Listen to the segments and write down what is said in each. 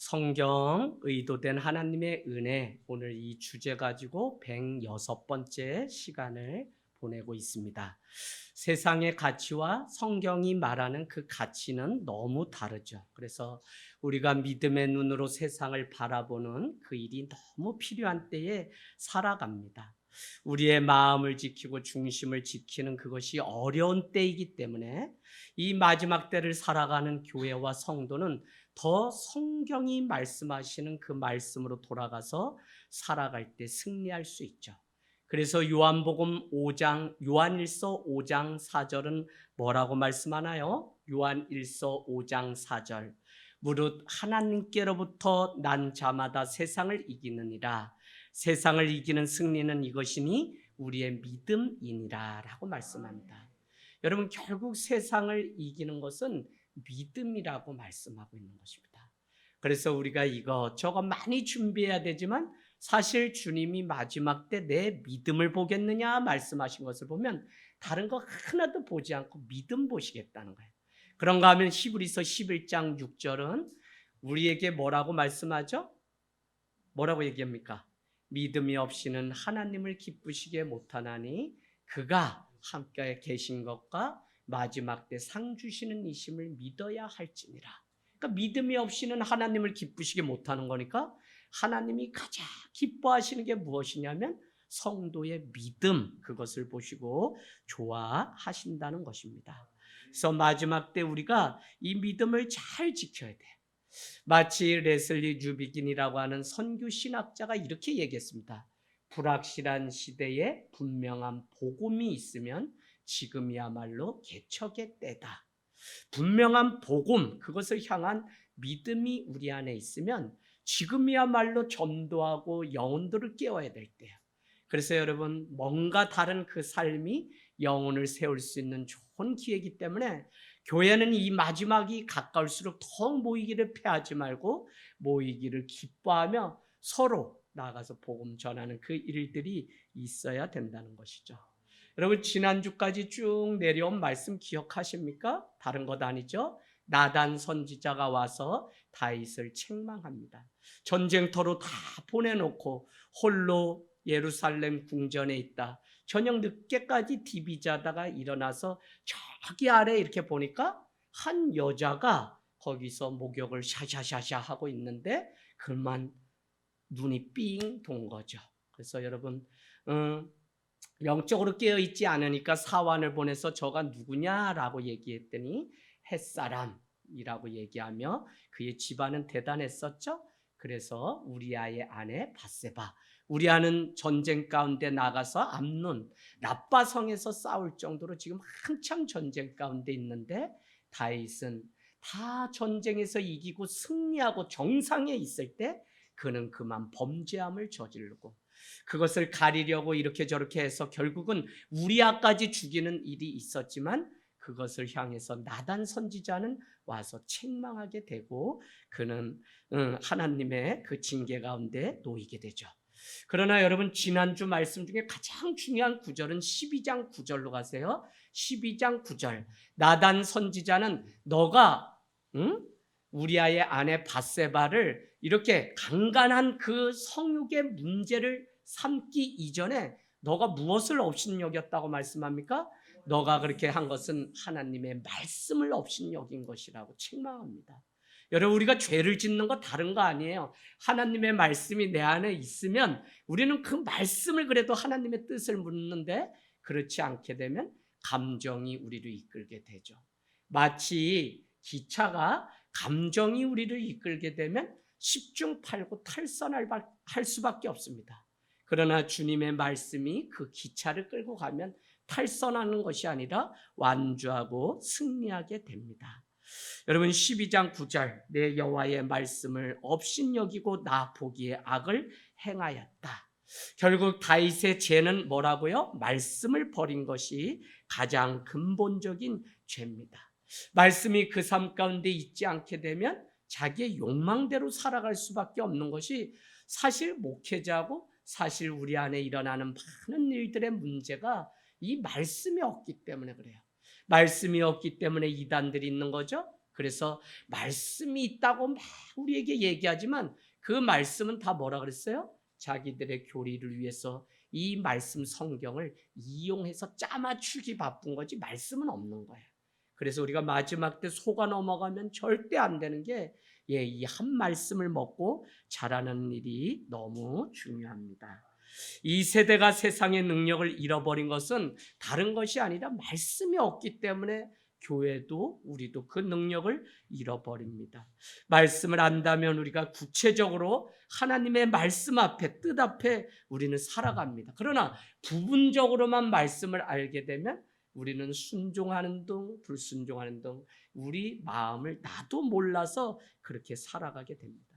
성경 의도된 하나님의 은혜, 오늘 이 주제 가지고 106번째 시간을 보내고 있습니다. 세상의 가치와 성경이 말하는 그 가치는 너무 다르죠. 그래서 우리가 믿음의 눈으로 세상을 바라보는 그 일이 너무 필요한 때에 살아갑니다. 우리의 마음을 지키고 중심을 지키는 그것이 어려운 때이기 때문에 이 마지막 때를 살아가는 교회와 성도는 더 성경이 말씀하시는 그 말씀으로 돌아가서 살아갈 때 승리할 수 있죠. 그래서 요한복음 5장, 요한일서 5장 4절은 뭐라고 말씀하나요? 요한일서 5장 4절. 무릇 하나님께로부터 난 자마다 세상을 이기느니라. 세상을 이기는 승리는 이것이니 우리의 믿음이니라 라고 말씀합니다. 여러분, 결국 세상을 이기는 것은 믿음이라고 말씀하고 있는 것입니다. 그래서 우리가 이것저것 많이 준비해야 되지만 사실 주님이 마지막 때 내 믿음을 보겠느냐 말씀하신 것을 보면 다른 거 하나도 보지 않고 믿음 보시겠다는 거예요. 그런가 하면 히브리서 11장 6절은 우리에게 뭐라고 말씀하죠? 뭐라고 얘기합니까? 믿음이 없이는 하나님을 기쁘시게 못하나니 그가 함께 계신 것과 마지막 때 상 주시는 이심을 믿어야 할지니라. 그러니까 믿음이 없이는 하나님을 기쁘시게 못하는 거니까 하나님이 가장 기뻐하시는 게 무엇이냐면 성도의 믿음, 그것을 보시고 좋아하신다는 것입니다. 그래서 마지막 때 우리가 이 믿음을 잘 지켜야 돼. 마치 레슬리 주비긴이라고 하는 선교 신학자가 이렇게 얘기했습니다. 불확실한 시대에 분명한 복음이 있으면 지금이야말로 개척의 때다. 분명한 복음, 그것을 향한 믿음이 우리 안에 있으면 지금이야말로 전도하고 영혼들을 깨워야 될 때예요. 그래서 여러분, 뭔가 다른 그 삶이 영혼을 세울 수 있는 좋은 기회이기 때문에 교회는 이 마지막이 가까울수록 더 모이기를 패하지 말고 모이기를 기뻐하며 서로 나가서 복음 전하는 그 일들이 있어야 된다는 것이죠. 여러분, 지난주까지 쭉 내려온 말씀 기억하십니까? 다른 것 아니죠? 나단 선지자가 와서 다윗을 책망합니다. 전쟁터로 다 보내놓고 홀로 예루살렘 궁전에 있다. 저녁 늦게까지 TV 자다가 일어나서 저기 아래 이렇게 보니까 한 여자가 거기서 목욕을 샤샤샤샤 하고 있는데 그만 눈이 삥 돈 거죠. 그래서 여러분, 영적으로 깨어있지 않으니까 사환을 보내서 저가 누구냐라고 얘기했더니 햇사람이라고 얘기하며 그의 집안은 대단했었죠. 그래서 우리아의 아내 밧세바, 우리아는 전쟁 가운데 나가서 암논 라빠성에서 싸울 정도로 지금 한참 전쟁 가운데 있는데 다윗은 다 전쟁에서 이기고 승리하고 정상에 있을 때 그는 그만 범죄함을 저지르고 그것을 가리려고 이렇게 저렇게 해서 결국은 우리아까지 죽이는 일이 있었지만 그것을 향해서 나단 선지자는 와서 책망하게 되고 그는 하나님의 그 징계 가운데 놓이게 되죠. 그러나 여러분, 지난주 말씀 중에 가장 중요한 구절은 12장 9절로 가세요. 12장 9절. 나단 선지자는 너가 우리아의 아내 밧세바를 이렇게 강간한 그 성욕의 문제를 삼기 이전에 너가 무엇을 업신여겼다고 말씀합니까? 너가 그렇게 한 것은 하나님의 말씀을 업신여긴 것이라고 책망합니다. 여러분, 우리가 죄를 짓는 거 다른 거 아니에요. 하나님의 말씀이 내 안에 있으면 우리는 그 말씀을 그래도 하나님의 뜻을 묻는데 그렇지 않게 되면 감정이 우리를 이끌게 되죠. 마치 기차가 감정이 우리를 이끌게 되면 10중 8구 탈선할 수밖에 없습니다. 그러나 주님의 말씀이 그 기차를 끌고 가면 탈선하는 것이 아니라 완주하고 승리하게 됩니다. 여러분, 12장 9절 내 여호와의 말씀을 업신여기고 나 보기에 악을 행하였다. 결국 다윗의 죄는 뭐라고요? 말씀을 버린 것이 가장 근본적인 죄입니다. 말씀이 그 삶 가운데 있지 않게 되면 자기의 욕망대로 살아갈 수밖에 없는 것이 사실 목회자고 사실 우리 안에 일어나는 많은 일들의 문제가 이 말씀이 없기 때문에 그래요. 말씀이 없기 때문에 이단들이 있는 거죠. 그래서 말씀이 있다고 막 우리에게 얘기하지만 그 말씀은 다 뭐라 그랬어요? 자기들의 교리를 위해서 이 말씀 성경을 이용해서 짜맞추기 바쁜 거지 말씀은 없는 거예요. 그래서 우리가 마지막 때 속아 넘어가면 절대 안 되는 게 이 한 말씀을 먹고 자라는 일이 너무 중요합니다. 이 세대가 세상의 능력을 잃어버린 것은 다른 것이 아니라 말씀이 없기 때문에 교회도 우리도 그 능력을 잃어버립니다. 말씀을 안다면 우리가 구체적으로 하나님의 말씀 앞에, 뜻 앞에 우리는 살아갑니다. 그러나 부분적으로만 말씀을 알게 되면 우리는 순종하는 등 불순종하는 등 우리 마음을 나도 몰라서 그렇게 살아가게 됩니다.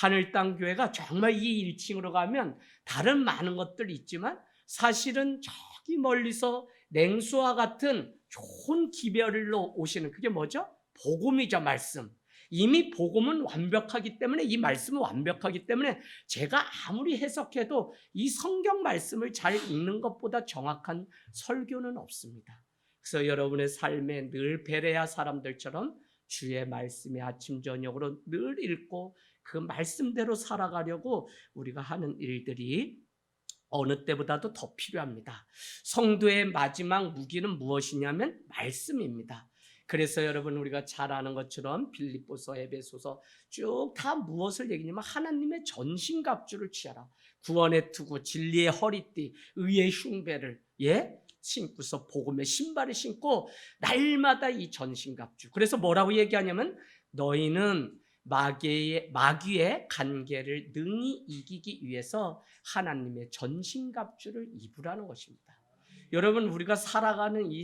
하늘 땅 교회가 정말 이 1층으로 가면 다른 많은 것들이 있지만 사실은 저기 멀리서 냉수와 같은 좋은 기별로 오시는 그게 뭐죠? 복음이죠. 말씀. 이미 복음은 완벽하기 때문에 이 말씀은 완벽하기 때문에 제가 아무리 해석해도 이 성경 말씀을 잘 읽는 것보다 정확한 설교는 없습니다. 그래서 여러분의 삶에 늘 베레아 사람들처럼 주의 말씀에 아침 저녁으로 늘 읽고 그 말씀대로 살아가려고 우리가 하는 일들이 어느 때보다도 더 필요합니다. 성도의 마지막 무기는 무엇이냐면 말씀입니다. 그래서 여러분 우리가 잘 아는 것처럼 빌립보서, 에베소서 쭉 다 무엇을 얘기냐면 하나님의 전신갑주를 취하라. 구원의 투구, 진리의 허리띠, 의의 흉배를 신고서 복음의 신발을 신고 날마다 이 전신갑주. 그래서 뭐라고 얘기하냐면 너희는 마귀의 간계를 능히 이기기 위해서 하나님의 전신갑주를 입으라는 것입니다. 여러분 우리가 살아가는 이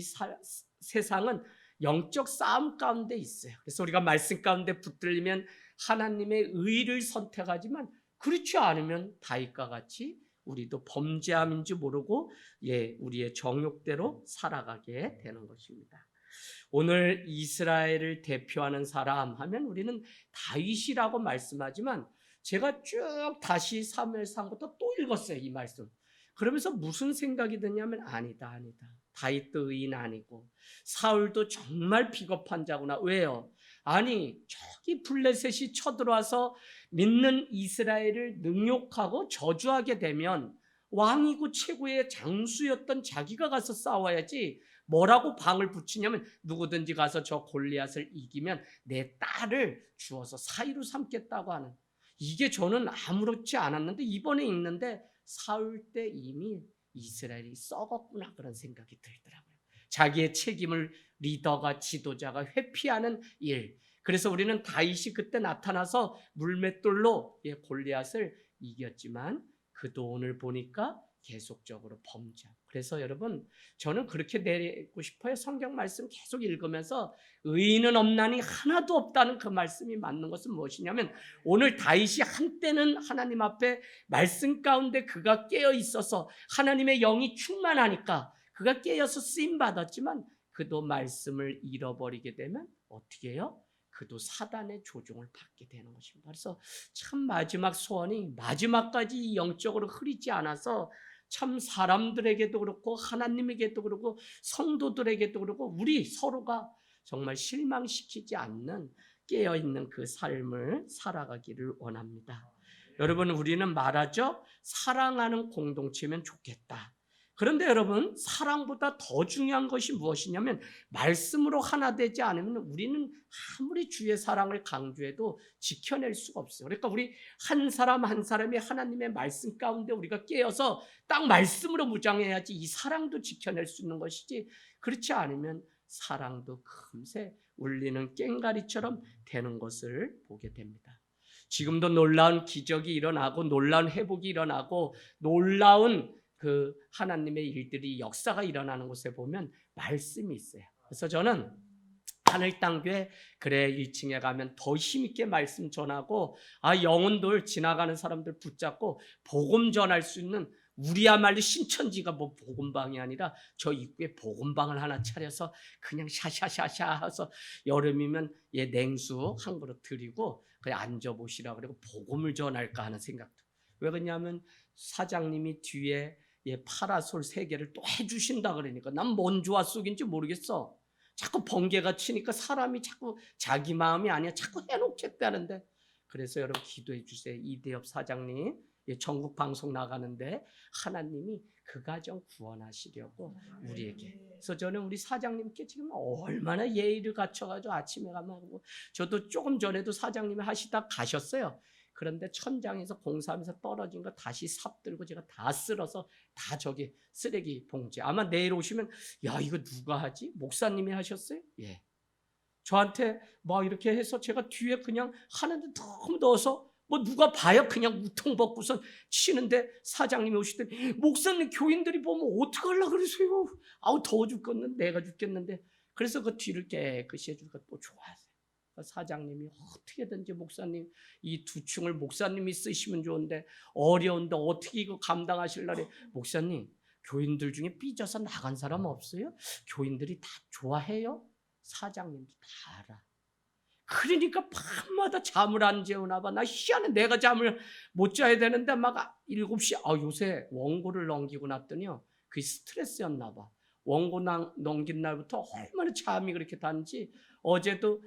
세상은 영적 싸움 가운데 있어요. 그래서 우리가 말씀 가운데 붙들리면 하나님의 의를 선택하지만 그렇지 않으면 다윗과 같이 우리도 범죄함인지 모르고 우리의 정욕대로 살아가게 되는 것입니다. 오늘 이스라엘을 대표하는 사람 하면 우리는 다윗이라고 말씀하지만 제가 쭉 다시 사무엘상부터 또 읽었어요. 이 말씀. 그러면서 무슨 생각이 드냐면 아니다. 다윗도 의인 아니고 사울도 정말 비겁한 자구나. 왜요? 아니 저기 블레셋이 쳐들어와서 믿는 이스라엘을 능욕하고 저주하게 되면 왕이고 최고의 장수였던 자기가 가서 싸워야지 뭐라고 방을 붙이냐면 누구든지 가서 저 골리앗을 이기면 내 딸을 주어서 사위로 삼겠다고 하는, 이게 저는 아무렇지 않았는데 이번에 읽는데 사울 때 이미 이스라엘이 썩었구나 그런 생각이 들더라고요. 자기의 책임을 리더가 지도자가 회피하는 일. 그래서 우리는 다윗이 그때 나타나서 물맷돌로 골리앗을 이겼지만 그도 오늘 보니까 계속적으로 범죄하고. 그래서 여러분 저는 그렇게 내리고 싶어요. 성경 말씀 계속 읽으면서 의인은 없나니 하나도 없다는 그 말씀이 맞는 것은 무엇이냐면 오늘 다윗이 한때는 하나님 앞에 말씀 가운데 그가 깨어 있어서 하나님의 영이 충만하니까 그가 깨어서 쓰임 받았지만 그도 말씀을 잃어버리게 되면 어떻게 해요? 그도 사단의 조종을 받게 되는 것입니다. 그래서 참 마지막 소원이 마지막까지 영적으로 흐리지 않아서 참 사람들에게도 그렇고 하나님에게도 그렇고 성도들에게도 그렇고 우리 서로가 정말 실망시키지 않는 깨어있는 그 삶을 살아가기를 원합니다. 여러분 우리는 말하죠. 사랑하는 공동체면 좋겠다. 그런데 여러분 사랑보다 더 중요한 것이 무엇이냐면 말씀으로 하나 되지 않으면 우리는 아무리 주의 사랑을 강조해도 지켜낼 수가 없어요. 그러니까 우리 한 사람 한 사람이 하나님의 말씀 가운데 우리가 깨어서 딱 말씀으로 무장해야지 이 사랑도 지켜낼 수 있는 것이지, 그렇지 않으면 사랑도 금세 울리는 꽹가리처럼 되는 것을 보게 됩니다. 지금도 놀라운 기적이 일어나고 놀라운 회복이 일어나고 놀라운 그 하나님의 일들이 역사가 일어나는 곳에 보면 말씀이 있어요. 그래서 저는 하늘 땅교회 그래 1층에 가면 더 힘있게 말씀 전하고 영혼들 지나가는 사람들 붙잡고 복음 전할 수 있는 우리야말로 신천지가 뭐 복음방이 아니라 저 입구에 복음방을 하나 차려서 그냥 샤샤샤샤 해서 여름이면 냉수 한 그릇 드리고 그냥 앉아보시라 그리고 복음을 전할까 하는 생각도. 왜 그러냐면 사장님이 뒤에 파라솔 3개를 또 해주신다 그러니까 난 뭔 조화 속인지 모르겠어. 자꾸 번개가 치니까 사람이 자꾸 자기 마음이 아니야 자꾸 해놓겠다는데. 그래서 여러분 기도해 주세요. 이대엽 사장님 전국 방송 나가는데 하나님이 그 가정 구원하시려고 우리에게. 그래서 저는 우리 사장님께 지금 얼마나 예의를 갖춰가지고 아침에 가면 하고, 저도 조금 전에도 사장님이 하시다 가셨어요. 그런데 천장에서 공사하면서 떨어진 거 다시 삽 들고 제가 다 쓸어서 다 저기 쓰레기 봉지. 아마 내일 오시면 야 이거 누가 하지? 목사님이 하셨어요? 예. 저한테 막 이렇게 해서 제가 뒤에 그냥 하는데 너무 넣어서 뭐 누가 봐요? 그냥 우통 벗고선 치는데 사장님이 오시더니 목사님 교인들이 보면 어떡하려고 그러세요? 아우 더워 죽겠는데 내가 죽겠는데. 그래서 그 뒤를 깨끗이 해주니까 또 좋아하세요. 사장님이 어떻게든지 목사님 이 두 층을 목사님이 쓰시면 좋은데 어려운데 어떻게 이거 감당하실라래. 목사님 교인들 중에 삐져서 나간 사람 없어요? 교인들이 다 좋아해요? 사장님도 다 알아. 그러니까 밤마다 잠을 안 재우나 봐. 나 희한해. 내가 잠을 못 자야 되는데 막 7시 요새 원고를 넘기고 났더니요 그게 스트레스였나 봐. 원고 넘긴 날부터 얼마나 잠이 그렇게 단지. 어제도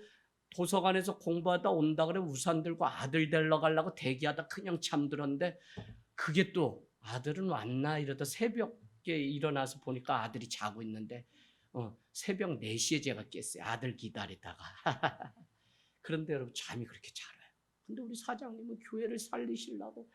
도서관에서 공부하다 온다 그래 우산 들고 아들 데리러 가려고 대기하다 그냥 잠들었는데, 그게 또 아들은 왔나 이러다 새벽에 일어나서 보니까 아들이 자고 있는데 새벽 4시에 제가 깼어요. 아들 기다리다가. 그런데 여러분 잠이 그렇게 잘 와요. 근데 우리 사장님은 교회를 살리시려고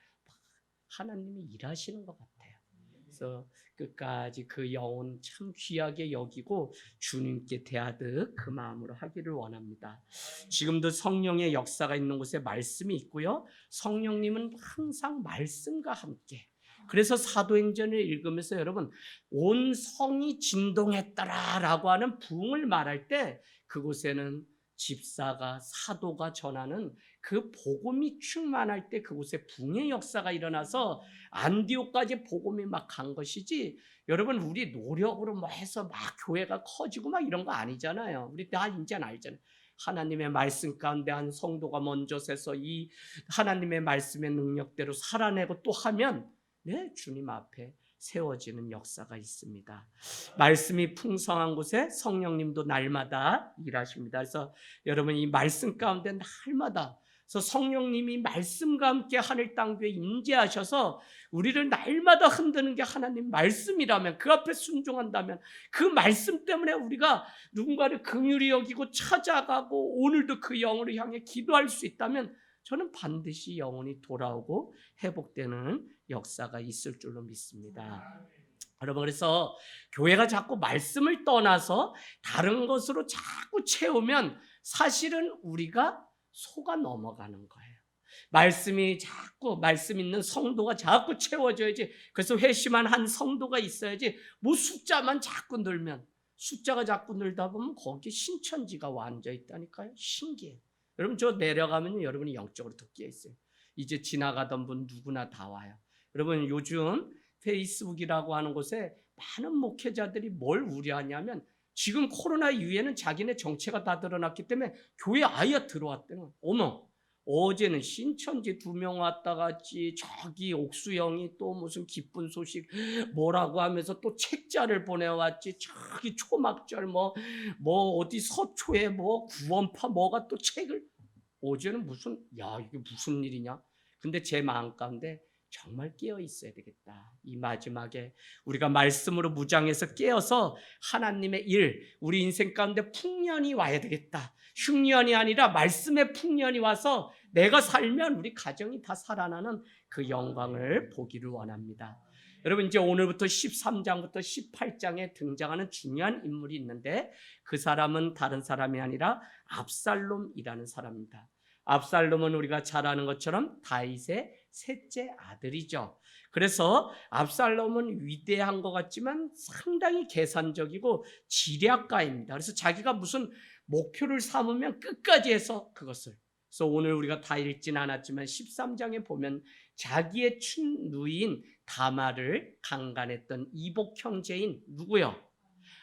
하나님이 일하시는 것 같아요. 그래서 끝까지 그 영혼 참 귀하게 여기고 주님께 대하듯 그 마음으로 하기를 원합니다. 지금도 성령의 역사가 있는 곳에 말씀이 있고요. 성령님은 항상 말씀과 함께. 그래서 사도행전을 읽으면서 여러분 온 성이 진동했더라라고 하는 부흥을 말할 때 그곳에는 집사가 사도가 전하는 그 복음이 충만할 때 그곳에 부흥의 역사가 일어나서 안디옥까지 복음이 막 간 것이지, 여러분 우리 노력으로 뭐 해서 막 교회가 커지고 막 이런 거 아니잖아요. 우리 다 이제는 알잖아요. 하나님의 말씀 가운데 한 성도가 먼저 서서 이 하나님의 말씀의 능력대로 살아내고 또 하면 주님 앞에 세워지는 역사가 있습니다. 말씀이 풍성한 곳에 성령님도 날마다 일하십니다. 그래서 여러분 이 말씀 가운데 날마다 그래서 성령님이 말씀과 함께 하늘 땅 위에 임재하셔서 우리를 날마다 흔드는 게 하나님 말씀이라면, 그 앞에 순종한다면, 그 말씀 때문에 우리가 누군가를 긍휼히 여기고 찾아가고 오늘도 그 영혼을 향해 기도할 수 있다면 저는 반드시 영혼이 돌아오고 회복되는 역사가 있을 줄로 믿습니다. 여러분 그래서 교회가 자꾸 말씀을 떠나서 다른 것으로 자꾸 채우면 사실은 우리가 속아 넘어가는 거예요. 말씀이 자꾸 말씀 있는 성도가 자꾸 채워져야지. 그래서 회심한 한 성도가 있어야지. 뭐 숫자만 자꾸 늘면, 숫자가 자꾸 늘다 보면 거기에 신천지가 완져 있다니까요. 신기해요. 여러분 저 내려가면 여러분이 영적으로 더 깨어 있어요. 이제 지나가던 분 누구나 다 와요. 여러분 요즘 페이스북이라고 하는 곳에 많은 목회자들이 뭘 우려하냐면 지금 코로나 이후에는 자기네 정체가 다 드러났기 때문에 교회 아예 들어왔대요. 어머, 어제는 신천지 2명 왔다 갔지, 저기 옥수영이 또 무슨 기쁜 소식 뭐라고 하면서 또 책자를 보내왔지, 저기 초막절 뭐 어디 서초에 뭐 구원파 뭐가 또 책을. 어제는 이게 무슨 일이냐. 근데 제 마음 가운데 정말 깨어 있어야 되겠다. 이 마지막에 우리가 말씀으로 무장해서 깨어서 하나님의 일, 우리 인생 가운데 풍년이 와야 되겠다. 흉년이 아니라 말씀의 풍년이 와서 내가 살면 우리 가정이 다 살아나는 그 영광을 보기를 원합니다. 여러분 이제 오늘부터 13장부터 18장에 등장하는 중요한 인물이 있는데 그 사람은 다른 사람이 아니라 압살롬이라는 사람입니다. 압살롬은 우리가 잘 아는 것처럼 다윗의 셋째 아들이죠. 그래서 압살롬은 위대한 것 같지만 상당히 계산적이고 지략가입니다. 그래서 자기가 무슨 목표를 삼으면 끝까지 해서 그것을. 그래서 오늘 우리가 다 읽진 않았지만 13장에 보면 자기의 춘누이인 다말을 강간했던 이복 형제인 누구요?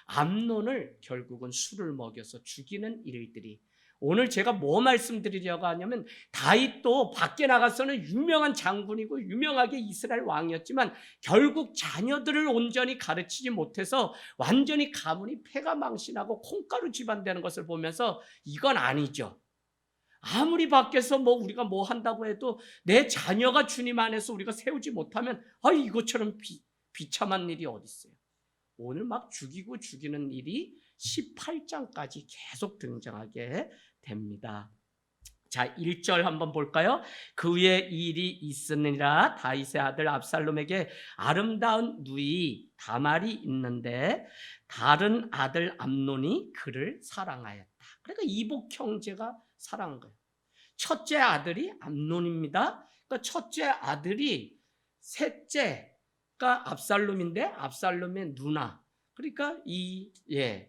암논을 결국은 술을 먹여서 죽이는 일들이 오늘 제가 뭐 말씀드리려고 하냐면 다윗도 밖에 나가서는 유명한 장군이고 유명하게 이스라엘 왕이었지만 결국 자녀들을 온전히 가르치지 못해서 완전히 가문이 패가망신하고 콩가루 집안 되는 것을 보면서 이건 아니죠. 아무리 밖에서 뭐 우리가 뭐 한다고 해도 내 자녀가 주님 안에서 우리가 세우지 못하면 이것처럼 비참한 일이 어디 있어요. 오늘 막 죽이고 죽이는 일이 18장까지 계속 등장하게 됩니다. 자, 1절 한번 볼까요? 그 위에 일이 있으니라 다윗의 아들 압살롬에게 아름다운 누이 다말이 있는데 다른 아들 암논이 그를 사랑하였다. 그러니까 이복 형제가 사랑한 거예요. 첫째 아들이 암논입니다. 그러니까 첫째 아들이 셋째가 압살롬인데 압살롬의 누나. 그러니까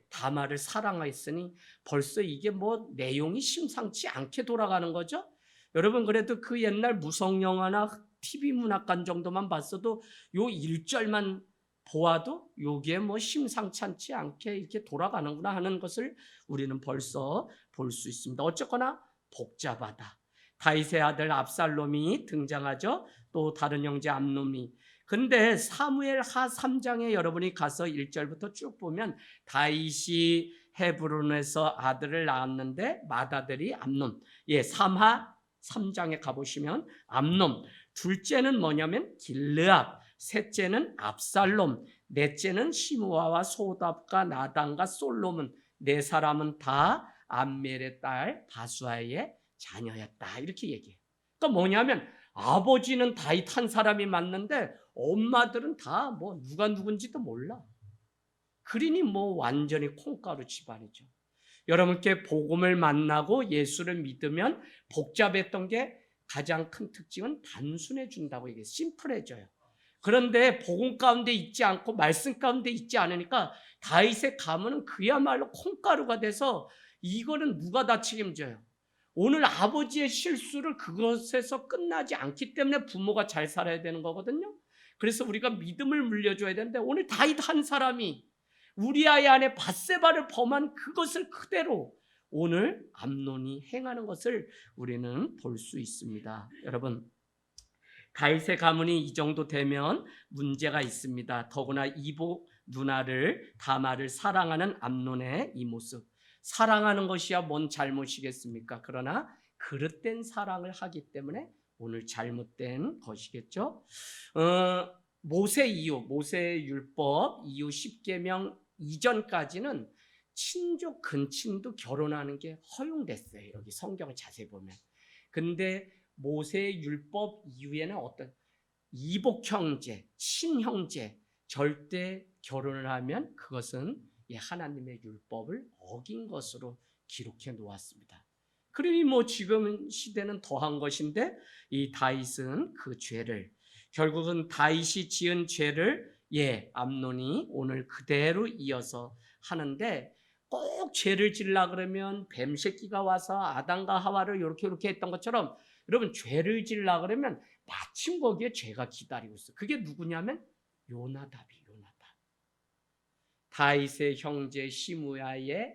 다말을 사랑했으니 벌써 이게 뭐 내용이 심상치 않게 돌아가는 거죠. 여러분 그래도 그 옛날 무성 영화나 TV 문학관 정도만 봤어도 요 1절만 보아도 요게 뭐 심상치 않게 이렇게 돌아가는구나 하는 것을 우리는 벌써 볼 수 있습니다. 어쨌거나 복잡하다. 다윗의 아들 압살롬이 등장하죠. 또 다른 형제 암논이. 근데 사무엘 하 3장에 여러분이 가서 1절부터 쭉 보면 다윗이 헤브론에서 아들을 낳았는데 맏아들이 암논. 삼하 3장에 가보시면 암논. 둘째는 뭐냐면 길르압. 셋째는 압살롬. 넷째는 시므아와 소답과 나단과 솔롬은 네 사람은 다 암멜의 딸 바수아의 자녀였다. 이렇게 얘기해요. 그러니까 뭐냐면 아버지는 다윗 한 사람이 맞는데 엄마들은 다 뭐 누가 누군지도 몰라. 그러니 뭐 완전히 콩가루 집안이죠. 여러분께 복음을 만나고 예수를 믿으면 복잡했던 게 가장 큰 특징은 단순해진다고 얘기해요. 심플해져요. 그런데 복음 가운데 있지 않고 말씀 가운데 있지 않으니까 다윗의 가문은 그야말로 콩가루가 돼서 이거는 누가 다 책임져요? 오늘 아버지의 실수를 그것에서 끝나지 않기 때문에 부모가 잘 살아야 되는 거거든요. 그래서 우리가 믿음을 물려줘야 되는데 오늘 다윗 한 사람이 우리아의 아내 밧세바를 범한 그것을 그대로 오늘 암논이 행하는 것을 우리는 볼 수 있습니다. 여러분 다윗의 가문이 이 정도 되면 문제가 있습니다. 더구나 이복 누나를 다말을 사랑하는 암논의 이 모습. 사랑하는 것이야 뭔 잘못이겠습니까? 그러나 그릇된 사랑을 하기 때문에 오늘 잘못된 것이겠죠. 모세 이후, 모세 율법 이후 10계명 이전까지는 친족 근친도 결혼하는 게 허용됐어요. 여기 성경을 자세히 보면. 근데 모세 율법 이후에는 어떤 이복 형제, 친형제 절대 결혼을 하면 그것은 하나님의 율법을 어긴 것으로 기록해 놓았습니다. 그러니 뭐 지금 시대는 더한 것인데 이 다윗은 그 죄를 결국은 다윗이 지은 죄를 암논이 오늘 그대로 이어서 하는데 꼭 죄를 지으려 그러면 뱀 새끼가 와서 아담과 하와를 이렇게 했던 것처럼 여러분 죄를 지으려 그러면 마침 거기에 죄가 기다리고 있어요. 그게 누구냐면 요나답이. 다윗의 형제 시므이의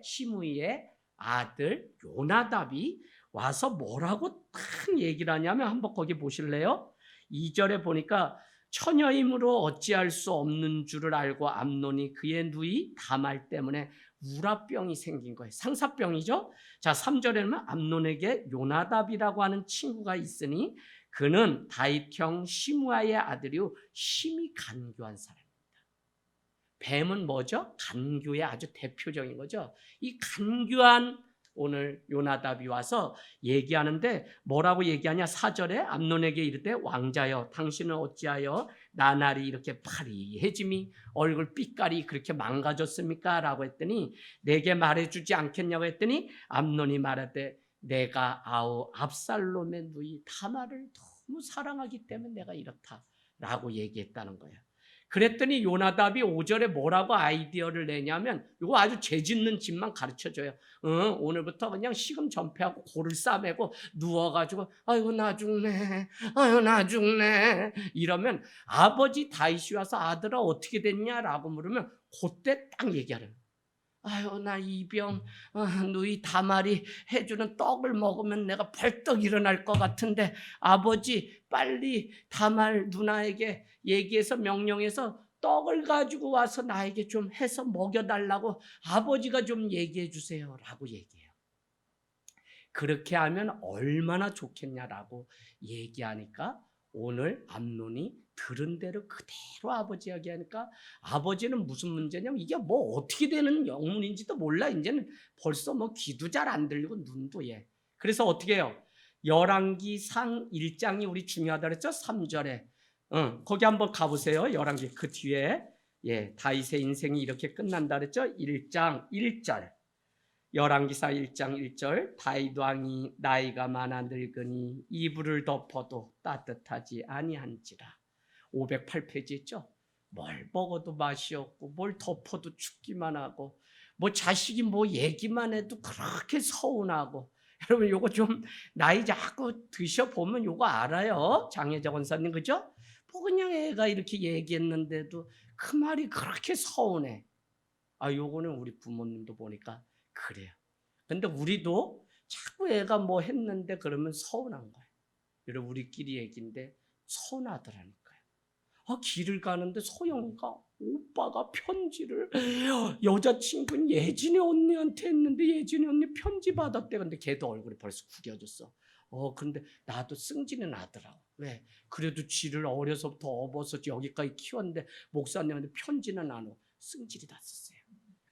아들 요나답이 와서 뭐라고 딱 얘기를 하냐면 한번 거기 보실래요? 2절에 보니까 처녀임으로 어찌할 수 없는 줄을 알고 암논이 그의 누이 다말 때문에 우라병이 생긴 거예요. 상사병이죠. 자, 3절에는 암논에게 요나답이라고 하는 친구가 있으니 그는 다윗형 시므아의 아들이요 심히 간교한 사람. 뱀은 뭐죠? 간교의 아주 대표적인 거죠. 이 간교한 오늘 요나답이 와서 얘기하는데 뭐라고 얘기하냐? 4절에 암논에게 이르되 왕자여 당신은 어찌하여 나날이 이렇게 파리해짐이 얼굴 빛깔이 그렇게 망가졌습니까? 라고 했더니 내게 말해주지 않겠냐고 했더니 암논이 말하되 내가 압살롬의 누이 다말을 너무 사랑하기 때문에 내가 이렇다 라고 얘기했다는 거예요. 그랬더니 요나답이 5절에 뭐라고 아이디어를 내냐면 이거 아주 죄 짓는 짓만 가르쳐줘요. 오늘부터 그냥 식음 전폐하고 고를 싸매고 누워가지고 아이고 나 죽네 이러면 아버지 다윗이 와서 아들아 어떻게 됐냐라고 물으면 그때 딱 얘기하는 거예요. 아유 나 이병 누이 다말이 해주는 떡을 먹으면 내가 벌떡 일어날 것 같은데 아버지 빨리 다말 누나에게 얘기해서 명령해서 떡을 가지고 와서 나에게 좀 해서 먹여달라고 아버지가 좀 얘기해 주세요 라고 얘기해요. 그렇게 하면 얼마나 좋겠냐라고 얘기하니까 오늘 암논이 들은 대로 그대로 아버지 이야기하니까 아버지는 무슨 문제냐면 이게 뭐 어떻게 되는 영문인지도 몰라. 이제는 벌써 뭐 귀도 잘 안 들리고 눈도 예. 그래서 어떻게 해요? 열왕기상 1장이 우리 중요하다 그랬죠? 3절에. 거기 한번 가보세요. 열왕기 그 뒤에 예, 다윗의 인생이 이렇게 끝난다 그랬죠? 1장 1절. 열왕기사 1장 1절 다윗 왕이 나이가 많아 늙으니 이불을 덮어도 따뜻하지 아니한지라. 508페이지 있죠. 뭘 먹어도 맛이 없고 뭘 덮어도 춥기만 하고 뭐 자식이 뭐 얘기만 해도 그렇게 서운하고. 여러분 요거 좀 나이 자꾸 드셔보면 요거 알아요. 장혜자 권사님 그죠? 뭐 그냥 애가 이렇게 얘기했는데도 그 말이 그렇게 서운해. 요거는 우리 부모님도 보니까 그래요. 근데 우리도 자꾸 애가 뭐 했는데 그러면 서운한 거예요. 여러분 우리끼리 얘기인데 서운하더라니까요. 길을 가는데 소영이가 오빠가 편지를 여자친구는 예진이 언니한테 했는데 예진이 언니 편지 받았대. 근데 걔도 얼굴이 벌써 구겨졌어. 근데 나도 승진이 나더라고. 왜? 그래도 쥐를 어려서부터 업어서 여기까지 키웠는데 목사님한테 편지는 안 오고 승질이 났었어요.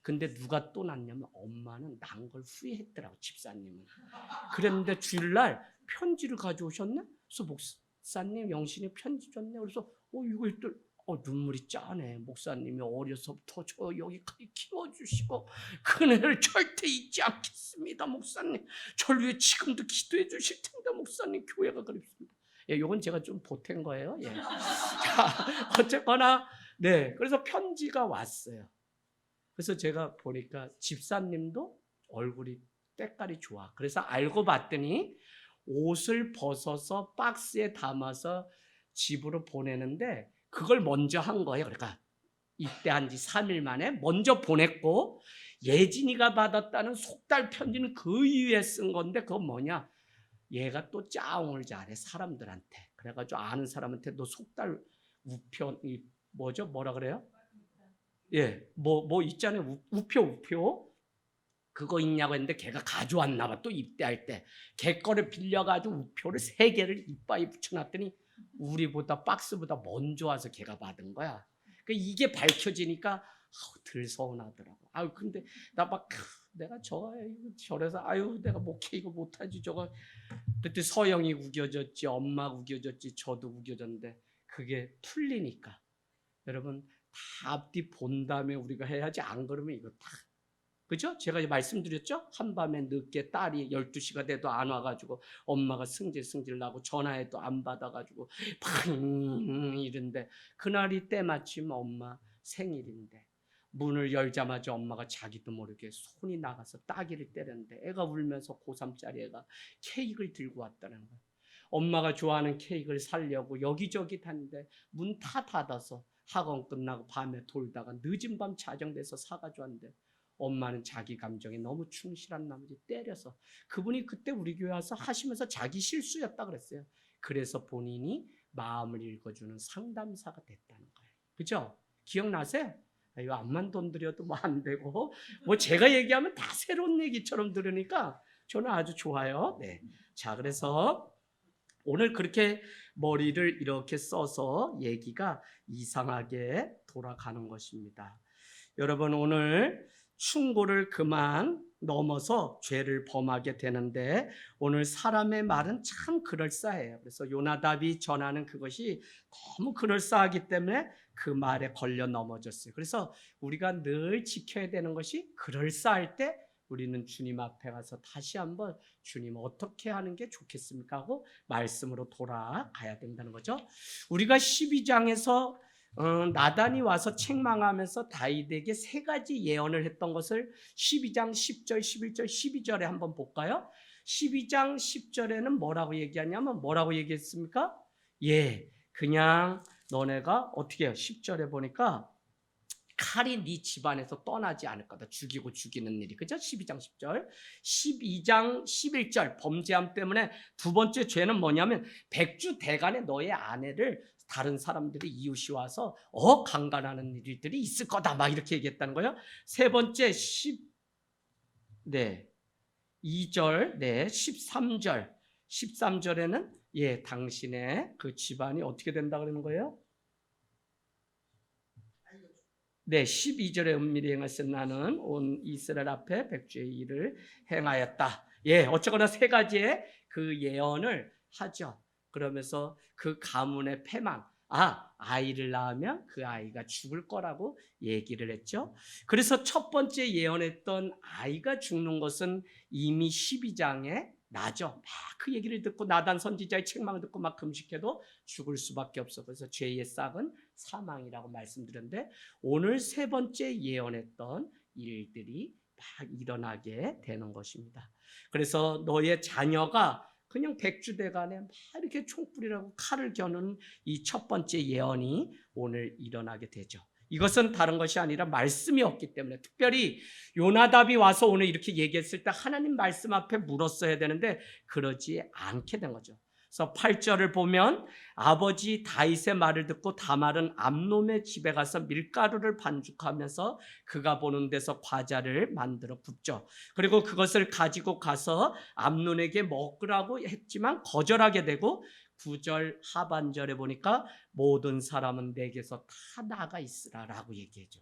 근데 누가 또 났냐면 엄마는 난 걸 후회했더라고 집사님은. 그랬는데 주일날 편지를 가져오셨네. 그래서 목사님 영신이 편지 줬네. 그래서 이거 또 눈물이 짜네. 목사님이 어려서부터 저 여기까지 키워주시고 그네를 절대 잊지 않겠습니다. 목사님 저를 위해 지금도 기도해 주실 텐데 목사님 교회가 그립습니다. 예, 요건 제가 좀 보탠 거예요. 예. 자, 어쨌거나 네, 그래서 편지가 왔어요. 그래서 제가 보니까 집사님도 얼굴이 때깔이 좋아. 그래서 알고 봤더니 옷을 벗어서 박스에 담아서 집으로 보내는데 그걸 먼저 한 거예요. 그러니까 입대한 지 3일 만에 먼저 보냈고 예진이가 받았다는 속달 편지는 그 이후에 쓴 건데 그건 뭐냐? 얘가 또 짜옹을 잘해 사람들한테. 그래가지고 아는 사람한테 너 속달 우편 뭐죠? 뭐라 그래요? 예, 뭐 있잖아요. 우표. 그거 있냐고 했는데 걔가 가져왔나 봐. 또 입대할 때. 걔 거를 빌려가지고 우표를 3개를 이빨에 붙여놨더니 우리보다 박스보다 먼저 와서 걔가 받은 거야. 그러니까 이게 밝혀지니까 덜 서운하더라고. 근데 나 막 내가 저래서 내가 목회 이거 못하지 저거. 그때 서영이 우겨졌지, 엄마 우겨졌지, 저도 우겨졌는데 그게 풀리니까 여러분 다 앞뒤 본 다음에 우리가 해야지. 안 그러면 이거 다 그죠? 제가 말씀드렸죠? 한밤에 늦게 딸이 12시가 돼도 안 와가지고 엄마가 승질 나고 전화해도 안 받아가지고 팡 이런데 그날이 때마침 엄마 생일인데 문을 열자마자 엄마가 자기도 모르게 손이 나가서 따귀를 때렸는데 애가 울면서 고3짜리 애가 케이크를 들고 왔다는 거예요. 엄마가 좋아하는 케이크를 사려고 여기저기 다니는데 문 다 닫아서 학원 끝나고 밤에 돌다가 늦은 밤 자정돼서 사가지고 왔는데 엄마는 자기 감정에 너무 충실한 나머지 때려서 그분이 그때 우리 교회 와서 하시면서 자기 실수였다 그랬어요. 그래서 본인이 마음을 읽어주는 상담사가 됐다는 거예요. 그죠? 기억나세요? 암만 돈 들여도 뭐 안 되고 뭐 제가 얘기하면 다 새로운 얘기처럼 들으니까 저는 아주 좋아요. 네. 자, 그래서 오늘 그렇게 머리를 이렇게 써서 얘기가 이상하게 돌아가는 것입니다. 여러분 오늘 충고를 그만 넘어서 죄를 범하게 되는데 오늘 사람의 말은 참 그럴싸해요. 그래서 요나답이 전하는 그것이 너무 그럴싸하기 때문에 그 말에 걸려 넘어졌어요. 그래서 우리가 늘 지켜야 되는 것이 그럴싸할 때 우리는 주님 앞에 가서 다시 한번 주님 어떻게 하는 게 좋겠습니까 하고 말씀으로 돌아가야 된다는 거죠. 우리가 12장에서 나단이 와서 책망하면서 다윗에게 3가지 예언을 했던 것을 12장 10절, 11절, 12절에 한번 볼까요? 12장 10절에는 뭐라고 얘기하냐면 뭐라고 얘기했습니까? 그냥 너네가 어떻게 해요? 10절에 보니까 칼이 네 집안에서 떠나지 않을 거다. 죽이고 죽이는 일이. 그죠? 12장 10절. 12장 11절 범죄함 때문에 두 번째 죄는 뭐냐면 백주 대간에 너의 아내를 다른 사람들이 이웃이 와서 강간하는 일들이 있을 거다. 막 이렇게 얘기했다는 거예요. 세 번째 2절, 13절. 13절에는 당신의 그 집안이 어떻게 된다 그러는 거예요? 12절에 은밀히 행하신 나는 온 이스라엘 앞에 백주의 일을 행하였다. 어쨌거나 세 가지의 그 예언을 하죠. 그러면서 그 가문의 패망, 아이를 낳으면 그 아이가 죽을 거라고 얘기를 했죠. 그래서 첫 번째 예언했던 아이가 죽는 것은 이미 12장에 나죠. 막 그 얘기를 듣고 나단 선지자의 책망을 듣고 막 금식해도 죽을 수밖에 없어. 그래서 죄의 싹은 사망이라고 말씀드렸는데 오늘 세 번째 예언했던 일들이 막 일어나게 되는 것입니다. 그래서 너의 자녀가 그냥 백주대간에 막 이렇게 총불이라고 칼을 겨누는 이 첫 번째 예언이 오늘 일어나게 되죠. 이것은 다른 것이 아니라 말씀이 없기 때문에, 특별히 요나답이 와서 오늘 이렇게 얘기했을 때 하나님 말씀 앞에 물었어야 되는데 그러지 않게 된 거죠. 그래서 8절을 보면 아버지 다윗의 말을 듣고 다말은 암논의 집에 가서 밀가루를 반죽하면서 그가 보는 데서 과자를 만들어 굽죠. 그리고 그것을 가지고 가서 암논에게 먹으라고 했지만 거절하게 되고 9절 하반절에 보니까 모든 사람은 내게서 다 나가 있으라라고 얘기해줘.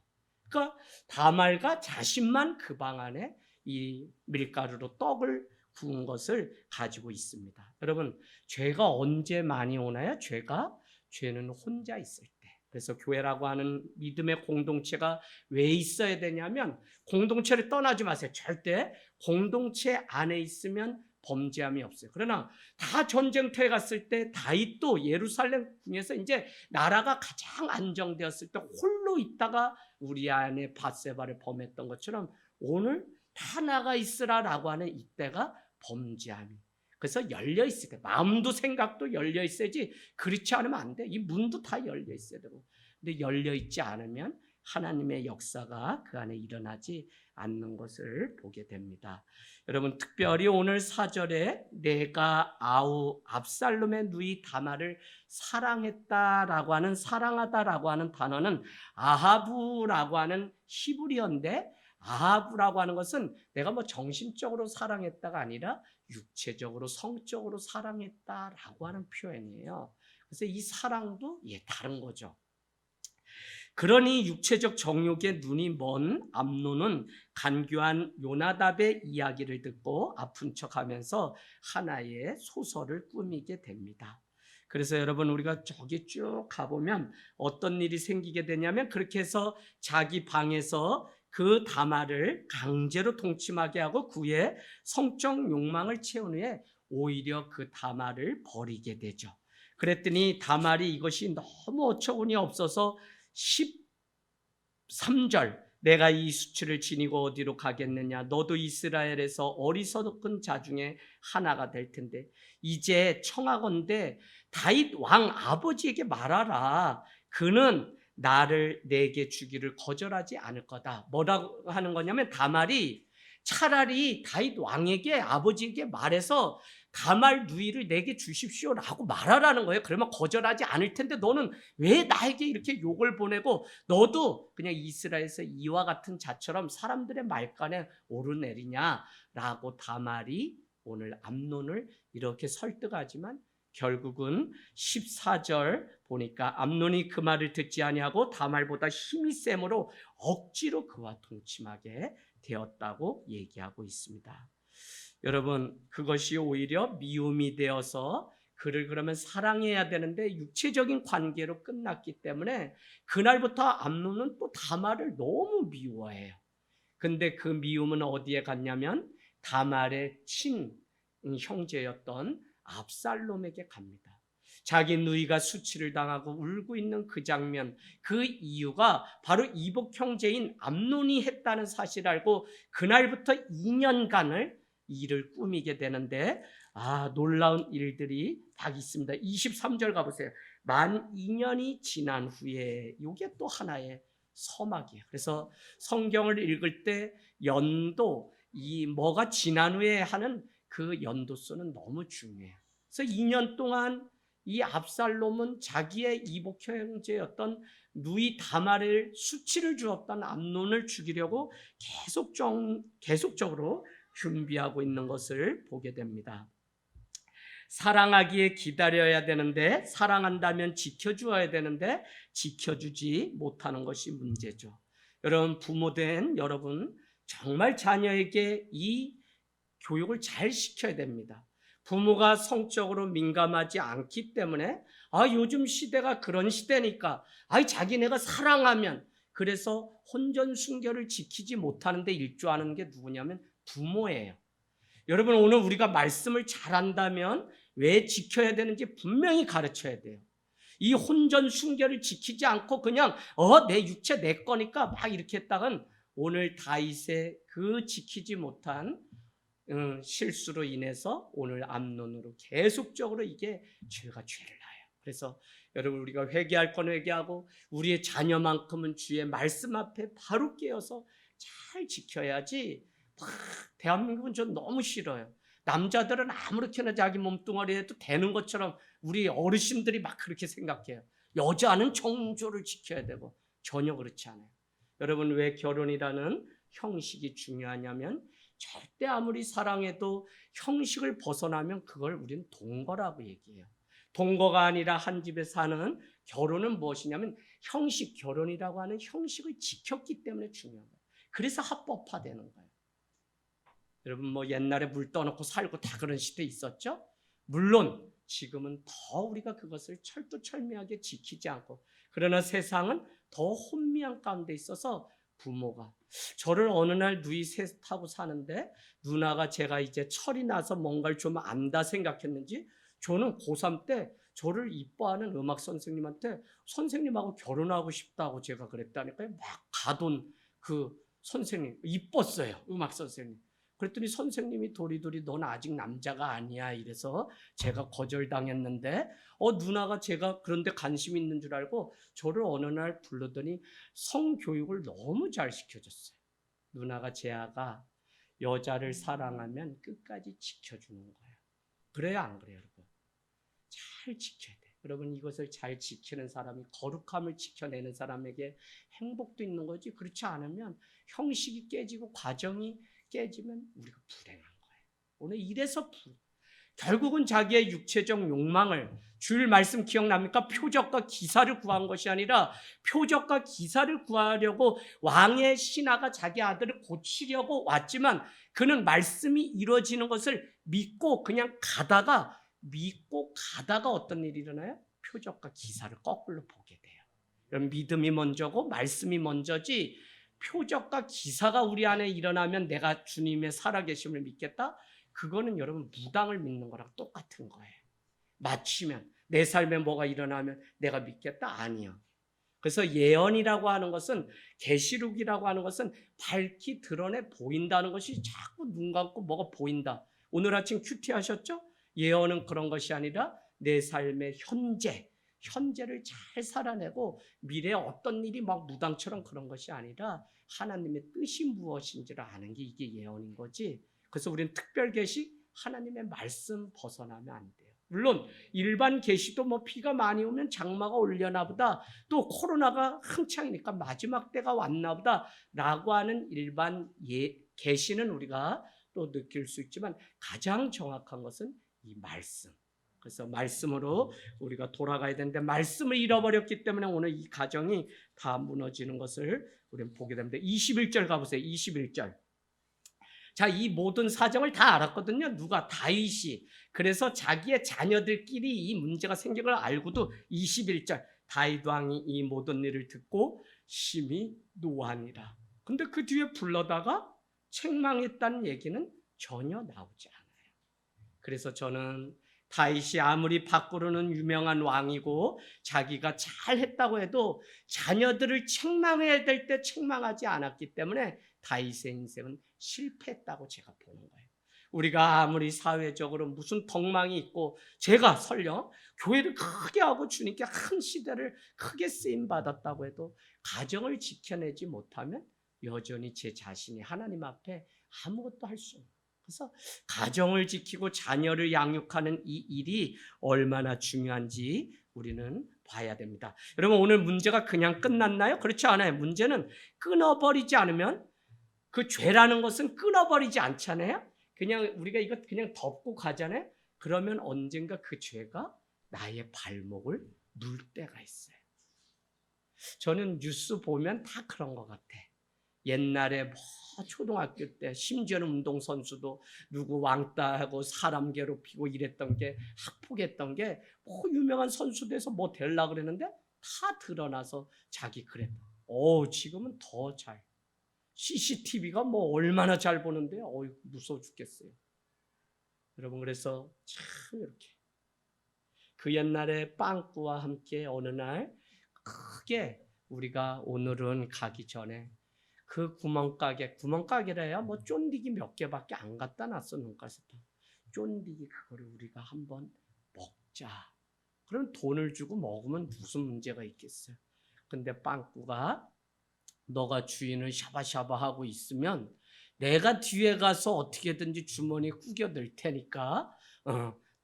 그러니까 다말과 자신만 그 방 안에 이 밀가루로 떡을 구운 것을 가지고 있습니다. 여러분, 죄가 언제 많이 오나요? 죄는 혼자 있을 때. 그래서 교회라고 하는 믿음의 공동체가 왜 있어야 되냐면, 공동체를 떠나지 마세요. 절대 공동체 안에 있으면 범죄함이 없어요. 그러나 다 전쟁터에 갔을 때 다윗도 예루살렘 궁에서 이제 나라가 가장 안정되었을 때 홀로 있다가 우리 안에 밧세바를 범했던 것처럼 오늘 다 나가 있으라라고 하는 이때가 범죄함이. 그래서 열려 있을 때 마음도 생각도 열려 있어야지, 그렇지 않으면 안 돼. 이 문도 다 열려 있어야 되고. 근데 열려 있지 않으면 하나님의 역사가 그 안에 일어나지 않는 것을 보게 됩니다. 여러분, 특별히 오늘 4절에 내가 압살롬의 누이 다말을 사랑했다라고 하는, 사랑하다라고 하는 단어는 아하브라고 하는 히브리어인데, 아하브라고 하는 것은 내가 뭐 정신적으로 사랑했다가 아니라 육체적으로 성적으로 사랑했다라고 하는 표현이에요. 그래서 이 사랑도 다른 거죠. 그러니 육체적 정욕에 눈이 먼 암논은 간교한 요나답의 이야기를 듣고 아픈 척하면서 하나의 소설을 꾸미게 됩니다. 그래서 여러분, 우리가 저기 쭉 가보면 어떤 일이 생기게 되냐면, 그렇게 해서 자기 방에서 그 다말을 강제로 동침하게 하고 그의 성적 욕망을 채운 후에 오히려 그 다말을 버리게 되죠. 그랬더니 다말이 이것이 너무 어처구니 없어서 13절, 내가 이 수치를 지니고 어디로 가겠느냐, 너도 이스라엘에서 어리석은 자 중에 하나가 될 텐데 이제 청하건대 다윗 왕 아버지에게 말하라. 그는 나를 내게 주기를 거절하지 않을 거다. 뭐라고 하는 거냐면, 다말이 차라리 다윗 왕에게, 아버지에게 말해서 다말 누이를 내게 주십시오라고 말하라는 거예요. 그러면 거절하지 않을 텐데 너는 왜 나에게 이렇게 욕을 보내고 너도 그냥 이스라엘에서 이와 같은 자처럼 사람들의 말간에 오르내리냐라고 다말이 오늘 암논을 이렇게 설득하지만 결국은 14절 보니까 암논이 그 말을 듣지 아니하고 다말보다 힘이 셈으로 억지로 그와 동침하게 되었다고 얘기하고 있습니다. 여러분, 그것이 오히려 미움이 되어서 그를 그러면 사랑해야 되는데 육체적인 관계로 끝났기 때문에 그날부터 암논은 또 다말을 너무 미워해요. 근데 그 미움은 어디에 갔냐면 다말의 친 형제였던 압살롬에게 갑니다. 자기 누이가 수치를 당하고 울고 있는 그 장면, 그 이유가 바로 이복 형제인 암논이 했다는 사실을 알고 그날부터 2년간을 일을 꾸미게 되는데, 놀라운 일들이 딱 있습니다. 23절 가보세요. 만 2년이 지난 후에, 이게 또 하나의 서막이에요. 그래서 성경을 읽을 때 연도, 이 뭐가 지난 후에 하는 그 연도수는 너무 중요해요. 그래서 2년 동안 이 압살롬은 자기의 이복 형제였던 누이 다말을 수치를 주었던 암논을 죽이려고 계속적으로 준비하고 있는 것을 보게 됩니다. 사랑하기에 기다려야 되는데, 사랑한다면 지켜주어야 되는데 지켜주지 못하는 것이 문제죠. 여러분, 부모된 여러분, 정말 자녀에게 이 교육을 잘 시켜야 됩니다. 부모가 성적으로 민감하지 않기 때문에 요즘 시대가 그런 시대니까 자기네가 사랑하면, 그래서 혼전순결을 지키지 못하는데 일조하는 게 누구냐면 부모예요. 여러분, 오늘 우리가 말씀을 잘한다면 왜 지켜야 되는지 분명히 가르쳐야 돼요. 이 혼전순결을 지키지 않고 그냥 내 육체 내 거니까 막 이렇게 했다간 오늘 다윗의 그 지키지 못한 실수로 인해서 오늘 암논으로 계속적으로 이게 죄가 죄를 낳아요. 그래서 여러분, 우리가 회개할 건 회개하고 우리의 자녀만큼은 주의 말씀 앞에 바로 깨어서 잘 지켜야지. 대한민국은 전 너무 싫어요. 남자들은 아무렇게나 자기 몸뚱아리 해도 되는 것처럼 우리 어르신들이 막 그렇게 생각해요. 여자는 정조를 지켜야 되고, 전혀 그렇지 않아요. 여러분, 왜 결혼이라는 형식이 중요하냐면 절대 아무리 사랑해도 형식을 벗어나면 그걸 우리는 동거라고 얘기해요. 동거가 아니라 한 집에 사는 결혼은 무엇이냐면 형식, 결혼이라고 하는 형식을 지켰기 때문에 중요한 거예요. 그래서 합법화되는 거예요. 여러분, 뭐 옛날에 물 떠놓고 살고 다 그런 시대 있었죠? 물론 지금은 더 우리가 그것을 철두철미하게 지키지 않고, 그러나 세상은 더 혼미한 가운데 있어서 부모가 저를 어느 날 누이 셋 타고 사는데 누나가 제가 이제 철이 나서 뭔가를 좀 안다 생각했는지 저는 고3 때 저를 이뻐하는 음악 선생님한테 선생님하고 결혼하고 싶다고 제가 그랬다니까요. 막 가돈 그 선생님 이뻤어요. 음악 선생님. 그랬더니 선생님이 도리도리 넌 아직 남자가 아니야 이래서 제가 거절당했는데 누나가 제가 그런데 관심 있는 줄 알고 저를 어느 날 부르더니 성교육을 너무 잘 시켜줬어요. 누나가 제 아가 여자를 사랑하면 끝까지 지켜주는 거예요. 그래요, 안 그래요, 여러분? 잘 지켜야 돼요. 여러분, 이것을 잘 지키는 사람이 거룩함을 지켜내는 사람에게 행복도 있는 거지, 그렇지 않으면 형식이 깨지고 과정이 깨지면 우리가 불행한 거예요. 오늘 이래서 결국은 자기의 육체적 욕망을, 주일 말씀 기억납니까? 표적과 기사를 구한 것이 아니라 표적과 기사를 구하려고 왕의 신하가 자기 아들을 고치려고 왔지만 그는 말씀이 이루어지는 것을 믿고 가다가 어떤 일이 일어나요? 표적과 기사를 거꾸로 보게 돼요. 여러분, 믿음이 먼저고 말씀이 먼저지 표적과 기사가 우리 안에 일어나면 내가 주님의 살아계심을 믿겠다? 그거는 여러분 무당을 믿는 거랑 똑같은 거예요. 맞추면 내 삶에 뭐가 일어나면 내가 믿겠다? 아니요. 그래서 예언이라고 하는 것은, 계시록이라고 하는 것은 밝히 드러내 보인다는 것이, 자꾸 눈 감고 뭐가 보인다. 오늘 아침 큐티 하셨죠? 예언은 그런 것이 아니라 내 삶의 현재를 잘 살아내고 미래에 어떤 일이 막 무당처럼 그런 것이 아니라 하나님의 뜻이 무엇인지를 아는 게 이게 예언인 거지. 그래서 우리는 특별 계시, 하나님의 말씀 벗어나면 안 돼요. 물론 일반 계시도 뭐 비가 많이 오면 장마가 올려나 보다, 또 코로나가 한창이니까 마지막 때가 왔나 보다 라고 하는 일반 계시는 우리가 또 느낄 수 있지만 가장 정확한 것은 이 말씀. 그래서 말씀으로 우리가 돌아가야 되는데 말씀을 잃어버렸기 때문에 오늘 이 가정이 다 무너지는 것을 우리는 보게 됩니다. 21절 가보세요. 21절. 자, 이 모든 사정을 다 알았거든요. 누가? 다윗이. 그래서 자기의 자녀들끼리 이 문제가 생긴 걸 알고도 21절. 다윗 왕이 이 모든 일을 듣고 심히 노하니라. 근데 그 뒤에 불러다가 책망했다는 얘기는 전혀 나오지 않아요. 그래서 저는 다윗이 아무리 밖으로는 유명한 왕이고 자기가 잘했다고 해도 자녀들을 책망해야 될 때 책망하지 않았기 때문에 다윗의 인생은 실패했다고 제가 보는 거예요. 우리가 아무리 사회적으로 무슨 덕망이 있고 제가 설령 교회를 크게 하고 주님께 한 시대를 크게 쓰임 받았다고 해도 가정을 지켜내지 못하면 여전히 제 자신이 하나님 앞에 아무것도 할 수 없어요. 그래서 가정을 지키고 자녀를 양육하는 이 일이 얼마나 중요한지 우리는 봐야 됩니다. 여러분, 오늘 문제가 그냥 끝났나요? 그렇지 않아요. 문제는 끊어버리지 않으면, 그 죄라는 것은 끊어버리지 않잖아요. 그냥 우리가 이거 그냥 덮고 가잖아요. 그러면 언젠가 그 죄가 나의 발목을 물 때가 있어요. 저는 뉴스 보면 다 그런 것 같아. 옛날에 뭐 초등학교 때 심지어는 운동선수도 누구 왕따하고 사람 괴롭히고 이랬던 게, 학폭했던 게 뭐 유명한 선수 돼서 뭐 되려고 그랬는데 다 드러나서 자기 그랬다. 지금은 더 잘. CCTV가 뭐 얼마나 잘 보는데요. 무서워 죽겠어요. 여러분, 그래서 참 이렇게 그 옛날에 빵꾸와 함께 어느 날 크게 우리가 오늘은 가기 전에 그 구멍가게래야 뭐 쫀디기 몇 개밖에 안 갖다 놨어. 눈가에서 쫀디기 그거를 우리가 한번 먹자. 그럼 돈을 주고 먹으면 무슨 문제가 있겠어요. 근데 빵꾸가 너가 주인을 샤바샤바하고 있으면 내가 뒤에 가서 어떻게든지 주머니에 구겨 넣을 테니까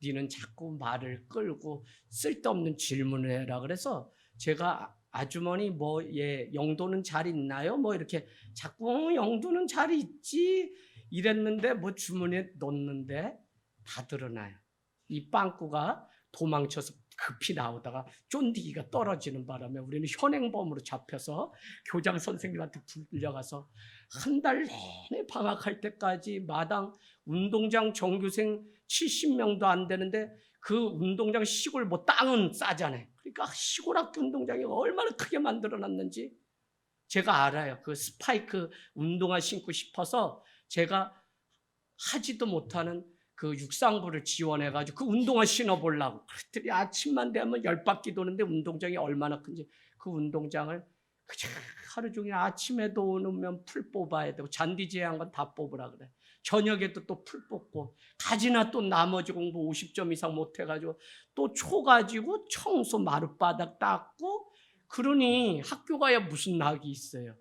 니는 자꾸 말을 끌고 쓸데없는 질문을 해라. 그래서 제가 아주머니 영도는 잘 있나요? 뭐 이렇게 자꾸 영도는 잘 있지 이랬는데 뭐 주머니에 넣는데 다 드러나요. 이 빵꾸가 도망쳐서 급히 나오다가 쫀디기가 떨어지는 바람에 우리는 현행범으로 잡혀서 교장 선생님한테 불려가서 한 달 내내 방학할 때까지 마당 운동장 정규생 70명도 안 되는데 그 운동장 시골 땅은 싸잖아요. 그러니까 시골 학교 운동장이 얼마나 크게 만들어놨는지 제가 알아요. 그 스파이크 운동화 신고 싶어서 제가 하지도 못하는 그 육상부를 지원해가지고 그 운동화 신어보려고 그랬더니 아침만 되면 10바퀴 도는데 운동장이 얼마나 큰지 그 운동장을 하루 종일 아침에도 오면 풀 뽑아야 되고 잔디 제한 건 다 뽑으라 그래. 저녁에도 또 풀 뽑고 가지나 또 나머지 공부 50점 이상 못해가지고 또 초 가지고 청소 마룻바닥 닦고 그러니 학교 가야 무슨 낙이 있어요.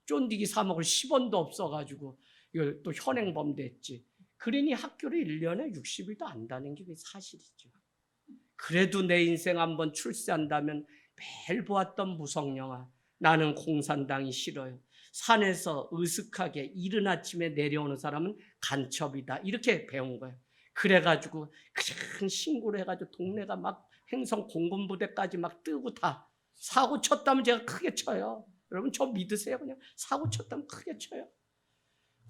쫀디기 사 먹을 10원도 없어가지고 이거 또 현행범 됐지. 그러니 학교를 1년에 60일도 안 다닌 게 사실이죠. 그래도 내 인생 한번 출세한다면 매일 보았던 무성영화 나는 공산당이 싫어요. 산에서 으슥하게 이른 아침에 내려오는 사람은 간첩이다. 이렇게 배운 거예요. 그래가지고 큰 신고를 해가지고 동네가 막 행성 공군부대까지 막 뜨고 다 사고 쳤다면 제가 크게 쳐요. 여러분 저 믿으세요? 그냥 사고 쳤다면 크게 쳐요.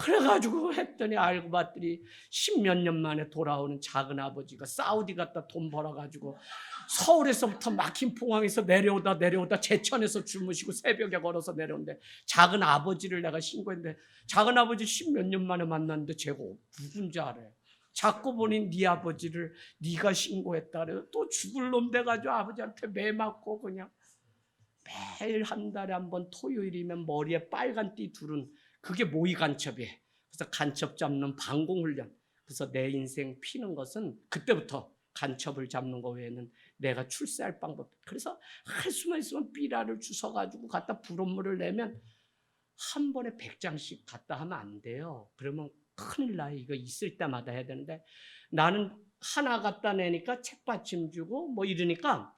그래가지고 했더니 알고 봤더니 10몇 년 만에 돌아오는 작은 아버지가 사우디 갔다 돈 벌어가지고 서울에서부터 막힌 포항에서 내려오다 제천에서 주무시고 새벽에 걸어서 내려오는데 작은 아버지를 내가 신고했는데 작은 아버지 10몇 년 만에 만났는데 제가 누군지 알아요. 자꾸 보니 네 아버지를 네가 신고했다 그래요. 또 죽을 놈 돼가지고 아버지한테 매 맞고 그냥 매일 한 달에 한 번 토요일이면 머리에 빨간 띠 두른 그게 모의 간첩이에요. 그래서 간첩 잡는 방공훈련. 그래서 내 인생 피는 것은 그때부터 간첩을 잡는 거 외에는 내가 출세할 방법. 그래서 할 수만 있으면 삐라를 주워가지고 갖다 불온물을 내면 한 번에 100장씩 갖다 하면 안 돼요. 그러면 큰일 나요. 이거 있을 때마다 해야 되는데 나는 하나 갖다 내니까 책받침 주고 뭐 이러니까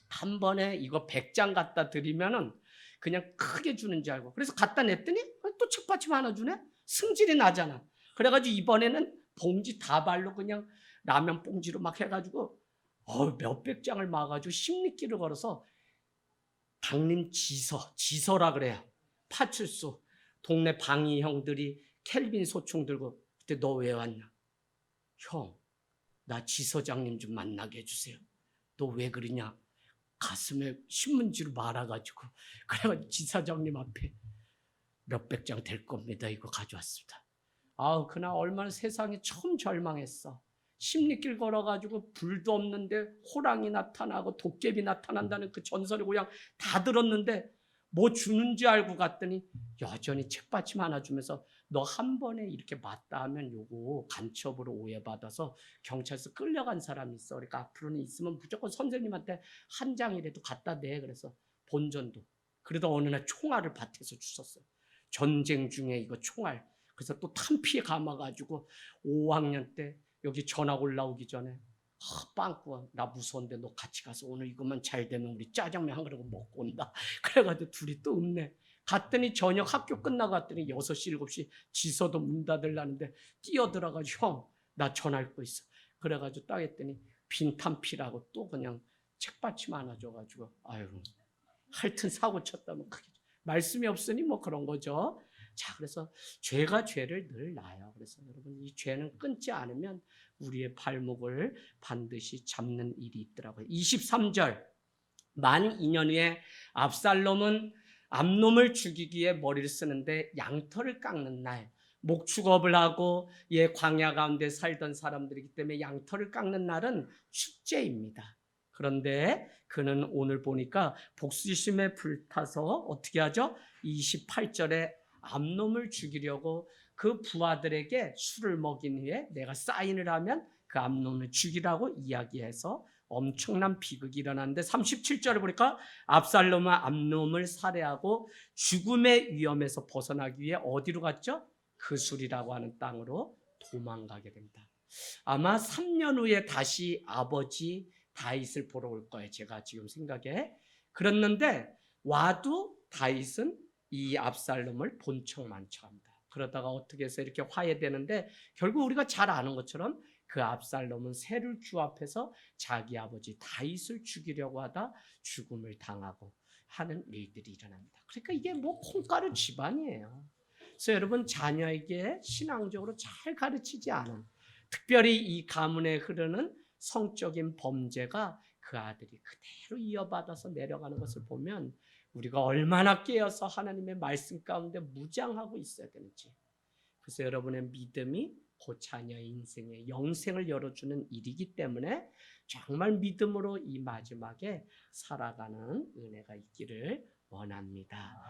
한 번에 이거 100장 갖다 드리면은 그냥 크게 주는 줄 알고 그래서 갖다 냈더니 또 책받침 하나 주네? 승질이 나잖아. 그래가지고 이번에는 봉지 다발로 그냥 라면 봉지로 막 해가지고 몇백 장을 막아가지고 십리길을 걸어서 당림 지서라 그래요. 파출소 동네 방위 형들이 켈빈 소총 들고 그때 너 왜 왔냐? 형, 나 지서장님 좀 만나게 해주세요. 너 왜 그러냐? 가슴에 신문지로 말아가지고 그래가지고 지사장님 앞에 몇백 장 될 겁니다. 이거 가져왔습니다. 그날 얼마나 세상에 처음 절망했어. 십리길 걸어가지고 불도 없는데 호랑이 나타나고 도깨비 나타난다는 그 전설의 고향 다 들었는데 뭐 주는지 알고 갔더니 여전히 책받침 하나 주면서 너 한 번에 이렇게 맞다 하면 요거 간첩으로 오해받아서 경찰서 끌려간 사람이 있어. 그러니까 앞으로는 있으면 무조건 선생님한테 한 장이라도 갖다 내. 그래서 본전도. 그러다 어느 날 총알을 밭에서 주웠어요. 전쟁 중에 이거 총알. 그래서 또 탄피에 감아가지고 5학년 때 여기 전학 올라오기 전에 빵꾸야. 나 무서운데 너 같이 가서 오늘 이것만 잘 되면 우리 짜장면 한 그릇 먹고 온다. 그래가지고 둘이 또 읍내. 갔더니 저녁 학교 끝나고 갔더니 6시, 7시 지서도 문 닫으려는데 뛰어들어가지고 형, 나 전할 거 있어. 그래가지고 딱 했더니 빈탄피라고 또 그냥 책받침 하나 줘가지고 아유, 하여튼 사고 쳤다면 크게. 말씀이 없으니 뭐 그런 거죠. 자, 그래서 죄가 죄를 늘 낳아요. 그래서 여러분 이 죄는 끊지 않으면 우리의 발목을 반드시 잡는 일이 있더라고요. 23절 만 2년 후에 압살롬은 암놈을 죽이기 위해 머리를 쓰는데 양털을 깎는 날, 목축업을 하고 광야 가운데 살던 사람들이기 때문에 양털을 깎는 날은 축제입니다. 그런데 그는 오늘 보니까 복수심에 불타서 어떻게 하죠? 28절에 암놈을 죽이려고 그 부하들에게 술을 먹인 후에 내가 사인을 하면 그 암놈을 죽이라고 이야기해서 엄청난 비극이 일어났는데 37절에 보니까 압살롬은 암놈을 살해하고 죽음의 위험에서 벗어나기 위해 어디로 갔죠? 그술이라고 하는 땅으로 도망가게 됩니다. 아마 3년 후에 다시 아버지 다윗을 보러 올 거예요. 제가 지금 생각에. 그랬는데 와도 다윗은 이 압살롬을 본청만청합니다. 그러다가 어떻게 해서 이렇게 화해되는데 결국 우리가 잘 아는 것처럼 그 압살롬은 새를 규합해서 자기 아버지 다윗을 죽이려고 하다 죽음을 당하고 하는 일들이 일어납니다. 그러니까 이게 뭐 콩가루 집안이에요. 그래서 여러분 자녀에게 신앙적으로 잘 가르치지 않은, 특별히 이 가문에 흐르는 성적인 범죄가 그 아들이 그대로 이어받아서 내려가는 것을 보면 우리가 얼마나 깨어서 하나님의 말씀 가운데 무장하고 있어야 되는지. 그래서 여러분의 믿음이 그 자녀의 인생의 영생을 열어주는 일이기 때문에 정말 믿음으로 이 마지막에 살아가는 은혜가 있기를 원합니다.